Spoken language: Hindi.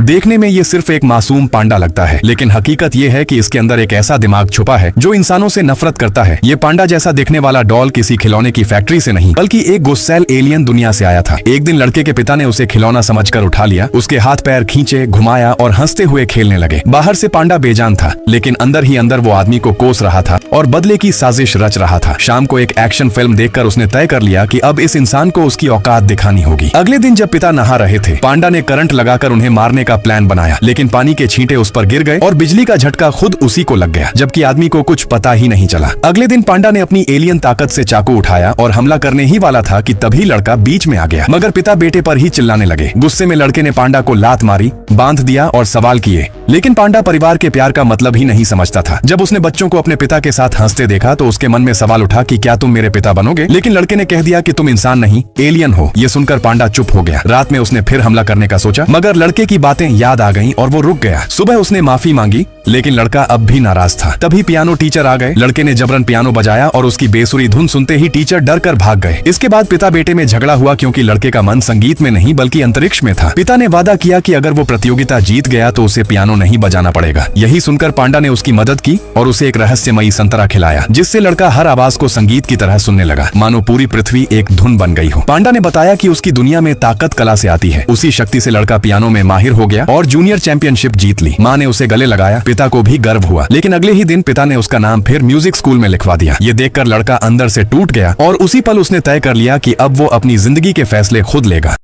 देखने में ये सिर्फ एक मासूम पांडा लगता है, लेकिन हकीकत ये है कि इसके अंदर एक ऐसा दिमाग छुपा है जो इंसानों से नफरत करता है। ये पांडा जैसा दिखने वाला डॉल किसी खिलौने की फैक्ट्री से नहीं बल्कि एक गुस्सैल एलियन दुनिया से आया था। एक दिन लड़के के पिता ने उसे खिलौना समझकर उठा लिया, उसके हाथ पैर खींचे, घुमाया और हंसते हुए खेलने लगे। बाहर से पांडा बेजान था, लेकिन अंदर ही अंदर वो आदमी को कोस रहा था और बदले की साजिश रच रहा था। शाम को एक एक्शन फिल्म देखकर उसने तय कर लिया कि अब इस इंसान को उसकी औकात दिखानी होगी। अगले दिन जब पिता नहा रहे थे, पांडा ने करंट लगाकर उन्हें मारने का प्लान बनाया, लेकिन पानी के छींटे उस पर गिर गए और बिजली का झटका खुद उसी को लग गया, जबकि आदमी को कुछ पता ही नहीं चला। अगले दिन पांडा ने अपनी एलियन ताकत से चाकू उठाया और हमला करने ही वाला था कि तभी लड़का बीच में आ गया, मगर पिता बेटे पर ही चिल्लाने लगे। गुस्से में लड़के ने पांडा को लात मारी, बांध दिया और सवाल किए, लेकिन पांडा परिवार के प्यार का मतलब ही नहीं समझता था। जब उसने बच्चों को अपने पिता के साथ हंसते देखा तो उसके मन में सवाल उठा कि क्या तुम मेरे पिता बनोगे, लेकिन लड़के ने कह दिया कि तुम इंसान नहीं एलियन हो। ये सुनकर पांडा चुप हो गया। रात में उसने फिर हमला करने का सोचा, मगर लड़के की बातें याद आ गईं और वो रुक गया। सुबह उसने माफी मांगी, लेकिन लड़का अब भी नाराज था। तभी पियानो टीचर आ गए। लड़के ने जबरन पियानो बजाया और उसकी बेसुरी धुन सुनते ही टीचर डर कर भाग गए। इसके बाद पिता बेटे में झगड़ा हुआ, क्योंकि लड़के का मन संगीत में नहीं बल्कि अंतरिक्ष में था। पिता ने वादा किया कि अगर वो प्रतियोगिता जीत गया तो उसे पियानो नहीं बजाना पड़ेगा। यही सुनकर पांडा ने उसकी मदद की और उसे एक रहस्यमयी संतरा खिलाया, जिससे लड़का हर आवाज को संगीत की तरह सुनने लगा, मानो पूरी पृथ्वी एक धुन बन गई हो। पांडा ने बताया कि उसकी दुनिया में ताकत कला से आती है। उसी शक्ति से लड़का पियानो में माहिर हो गया और जूनियर चैंपियनशिप जीत ली। माँ ने उसे गले लगाया, पिता को भी गर्व हुआ, लेकिन अगले ही दिन पिता ने उसका नाम फिर म्यूजिक स्कूल में लिखवा दिया। ये देखकर लड़का अंदर से टूट गया और उसी पल उसने तय कर लिया कि अब वो अपनी जिंदगी के फैसले खुद लेगा।